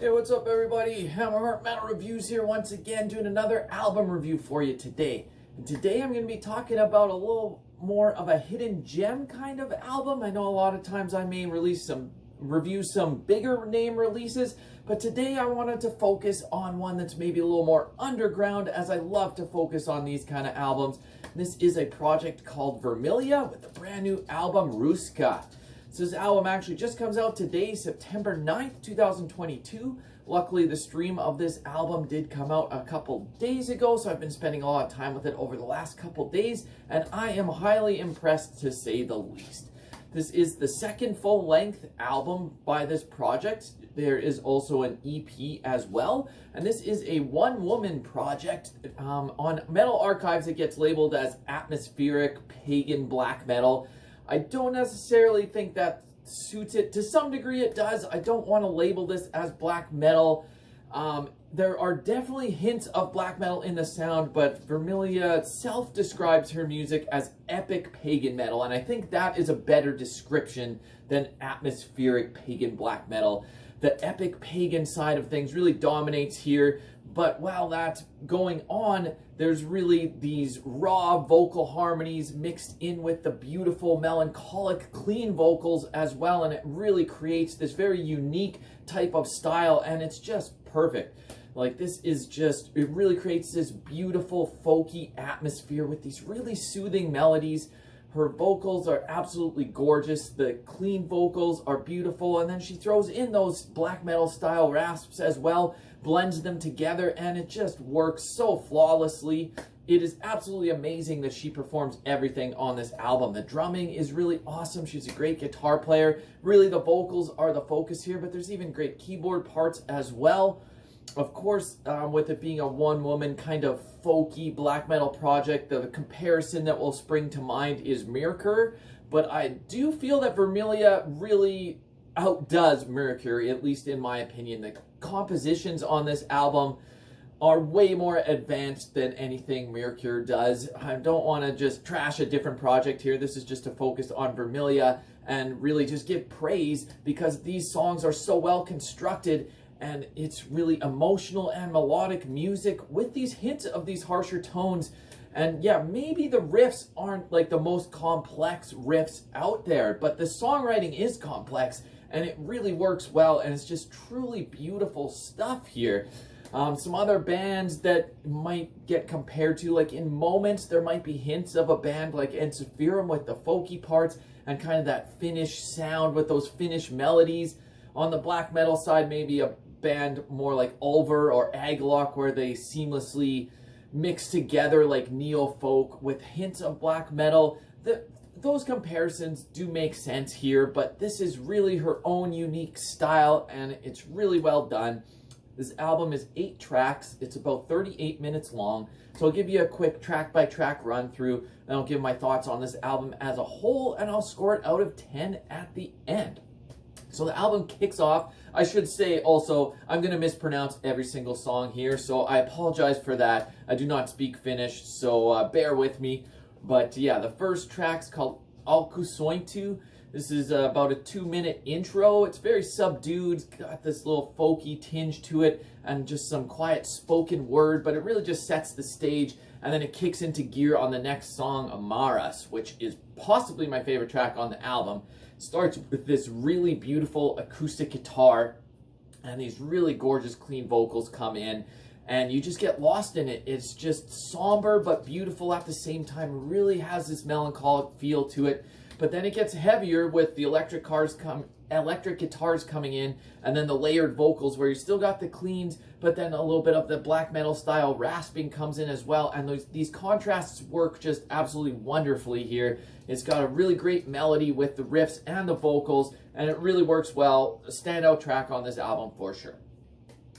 Hey, what's up everybody? Hammerheart Metal Reviews here once again, doing another album review for you today. And today I'm going to be talking about a little more of a hidden gem kind of album. I know a lot of times I may review some bigger name releases, but today I wanted to focus on one that's maybe a little more underground, as I love to focus on these kind of albums. This is a project called Vermilia with a brand new album, Ruska. So this album actually just comes out today, September 9th, 2022. Luckily, the stream of this album did come out a couple days ago, so I've been spending a lot of time with it over the last couple days, and I am highly impressed, to say the least. This is the second full-length album by this project. There is also an EP as well, and this is a one-woman project. On Metal Archives, it gets labeled as atmospheric pagan black metal. I don't necessarily think that suits it. To some degree it does. I don't want to label this as black metal. There are definitely hints of black metal in the sound, but Vermilia self-describes her music as epic pagan metal, and I think that is a better description than atmospheric pagan black metal. The epic pagan side of things really dominates here, but while that's going on, there's really these raw vocal harmonies mixed in with the beautiful, melancholic, clean vocals as well, and it really creates this very unique type of style, and it's just perfect. Like, this is just, it really creates this beautiful, folky atmosphere with these really soothing melodies. Her vocals are absolutely gorgeous. The clean vocals are beautiful, and then she throws in those black metal style rasps as well, blends them together, and it just works so flawlessly. It is absolutely amazing that she performs everything on this album. The drumming is really awesome. She's a great guitar player. Really, the vocals are the focus here, but there's even great keyboard parts as well. Of course, with it being a one-woman kind of folky black metal project, the comparison that will spring to mind is Mercury, but I do feel that Vermilia really outdoes Mercury, at least in my opinion. The compositions on this album are way more advanced than anything Mercury does. I don't want to just trash a different project here. This is just to focus on Vermilia and really just give praise, because these songs are so well constructed, and it's really emotional and melodic music with these hints of these harsher tones. And yeah, maybe the riffs aren't like the most complex riffs out there, but the songwriting is complex, and it really works well, and it's just truly beautiful stuff here. Some other bands that might get compared to, like in moments, there might be hints of a band like Ensiferum with the folky parts and kind of that Finnish sound with those Finnish melodies. On the black metal side, maybe a band more like Ulver or Agalloch, where they seamlessly mix together like neo-folk with hints of black metal. Those comparisons do make sense here, but this is really her own unique style, and it's really well done. This album is 8 tracks. It's about 38 minutes long, so I'll give you a quick track-by-track run-through, and I'll give my thoughts on this album as a whole, and I'll score it out of 10 at the end. So the album kicks off. I should say also, I'm going to mispronounce every single song here, so I apologize for that. I do not speak Finnish, so bear with me. But yeah, the first track's called Alkusointu. This is about a 2-minute intro. It's very subdued, got this little folky tinge to it, and just some quiet spoken word, but it really just sets the stage, and then it kicks into gear on the next song, Amaras, which is possibly my favorite track on the album. It starts with this really beautiful acoustic guitar, and these really gorgeous clean vocals come in, and you just get lost in it. It's just somber but beautiful at the same time. It really has this melancholic feel to it. But then it gets heavier with the electric guitars coming in, and then the layered vocals where you still got the cleans, but then a little bit of the black metal style rasping comes in as well. And these contrasts work just absolutely wonderfully here. It's got a really great melody with the riffs and the vocals, and it really works well. A standout track on this album for sure.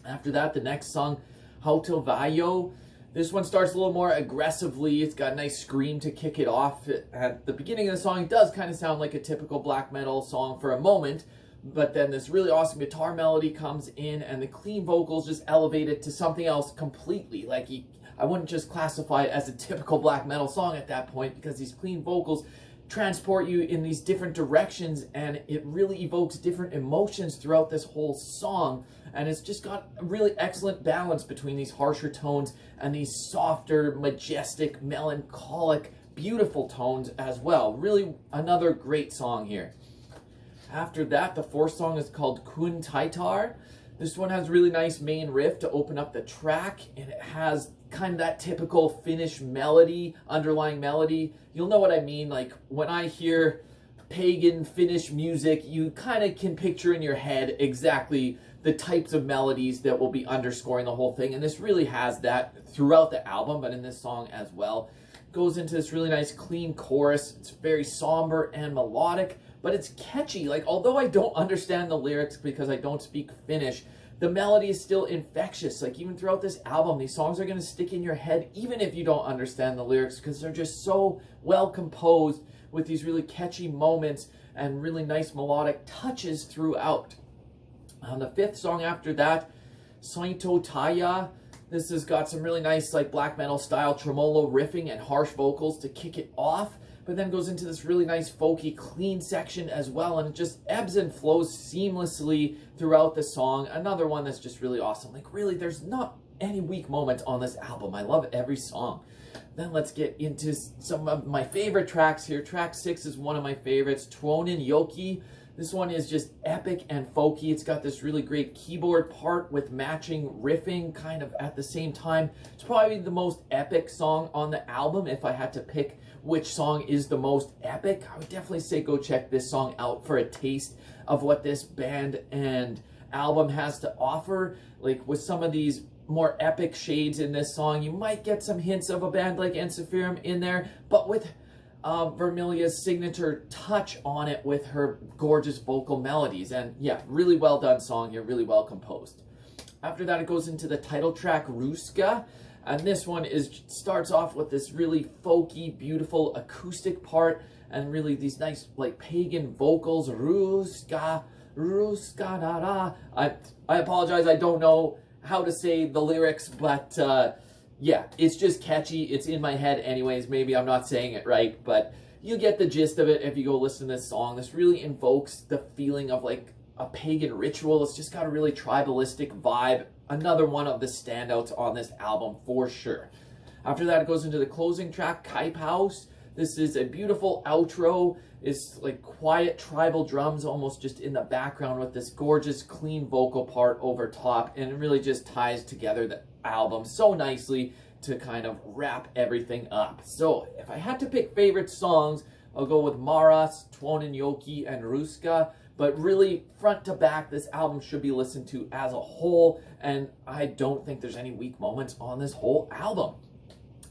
After that, the next song, Hautovayo. This one starts a little more aggressively. It's got a nice scream to kick it off. At the beginning of the song, it does kind of sound like a typical black metal song for a moment, but then this really awesome guitar melody comes in, and the clean vocals just elevate it to something else completely. Like, I wouldn't just classify it as a typical black metal song at that point, because these clean vocals transport you in these different directions, and it really evokes different emotions throughout this whole song. And it's just got a really excellent balance between these harsher tones and these softer, majestic, melancholic, beautiful tones as well. Really another great song here. After that, the fourth song is called Kun Taitar. This one has really nice main riff to open up the track, and it has kind of that typical Finnish melody, underlying melody. You'll know what I mean. Like when I hear pagan Finnish music, you kind of can picture in your head exactly the types of melodies that will be underscoring the whole thing. And this really has that throughout the album, but in this song as well. It goes into this really nice clean chorus. It's very somber and melodic, but it's catchy. Like, although I don't understand the lyrics because I don't speak Finnish, the melody is still infectious. Like, even throughout this album, these songs are going to stick in your head even if you don't understand the lyrics, because they're just so well composed with these really catchy moments and really nice melodic touches throughout. The fifth song after that, Sointo Taya. This has got some really nice like black metal style tremolo riffing and harsh vocals to kick it off, but then goes into this really nice folky clean section as well, and it just ebbs and flows seamlessly throughout the song. Another one that's just really awesome. Like, really, there's not any weak moments on this album. I love every song. Then let's get into some of my favorite tracks here. Track 6 is one of my favorites, Tuonin Joki. This one is just epic and folky. It's got this really great keyboard part with matching riffing kind of at the same time. It's probably the most epic song on the album. If I had to pick which song is the most epic, I would definitely say go check this song out for a taste of what this band and album has to offer. Like, with some of these more epic shades in this song, you might get some hints of a band like Ensiferum in there, but with Vermilia's signature touch on it with her gorgeous vocal melodies. And yeah, really well done song here, really well composed. After that, it goes into the title track, Ruska. And this one starts off with this really folky, beautiful acoustic part, and really these nice like pagan vocals, Ruska, Ruska, da da. I apologize, I don't know how to say the lyrics, but yeah, it's just catchy. It's in my head anyways. Maybe I'm not saying it right, but you get the gist of it if you go listen to this song. This really invokes the feeling of like a pagan ritual. It's just got a really tribalistic vibe. Another one of the standouts on this album for sure. After that, it goes into the closing track, Kaiphaus. This is a beautiful outro. It's like quiet tribal drums almost just in the background with this gorgeous clean vocal part over top, and it really just ties together the album so nicely to kind of wrap everything up. So if I had to pick favorite songs, I'll go with Maras, Tuonin Joki, and Ruska. But really, front to back, this album should be listened to as a whole, and I don't think there's any weak moments on this whole album.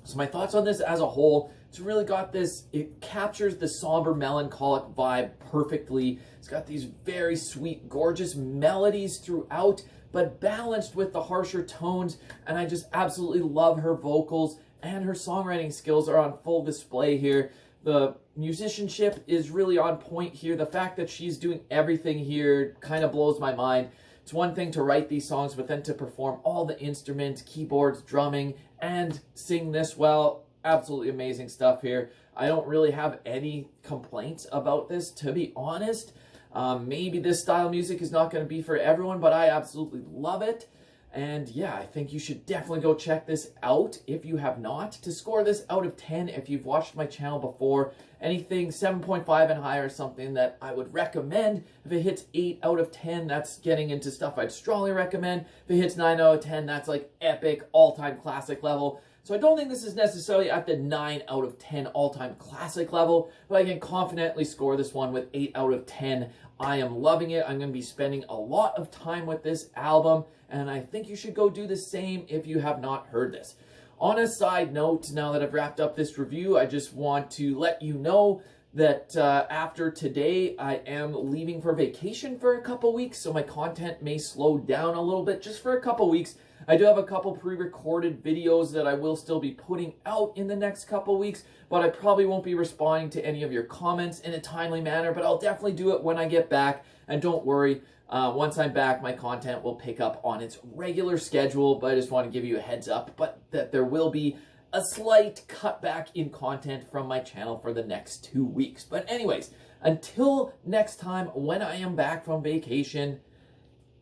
So my thoughts on this as a whole, it's really got this, it captures the somber melancholic vibe perfectly. It's got these very sweet, gorgeous melodies throughout, but balanced with the harsher tones, and I just absolutely love her vocals, and her songwriting skills are on full display here. The musicianship is really on point here. The fact that she's doing everything here kind of blows my mind. It's one thing to write these songs, but then to perform all the instruments, keyboards, drumming, and sing this well. Absolutely amazing stuff here. I don't really have any complaints about this, to be honest. Maybe this style of music is not going to be for everyone, but I absolutely love it. And yeah, I think you should definitely go check this out if you have not. To score this out of 10, if you've watched my channel before, anything 7.5 and higher is something that I would recommend. If it hits 8 out of 10, that's getting into stuff I'd strongly recommend. If it hits 9 out of 10, that's like epic, all-time classic level. So I don't think this is necessarily at the 9 out of 10 all-time classic level, but I can confidently score this one with 8 out of 10. I am loving it. I'm going to be spending a lot of time with this album, and I think you should go do the same if you have not heard this. On a side note, now that I've wrapped up this review, I just want to let you know that after today, I am leaving for vacation for a couple weeks, so my content may slow down a little bit just for a couple weeks. I do have a couple pre-recorded videos that I will still be putting out in the next couple weeks, but I probably won't be responding to any of your comments in a timely manner, but I'll definitely do it when I get back. And don't worry, once I'm back, my content will pick up on its regular schedule, but I just want to give you a heads up, but that there will be a slight cutback in content from my channel for the next 2 weeks. But anyways, until next time when I am back from vacation,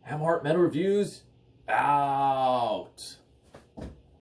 Hammer Heart Metal Reviews out.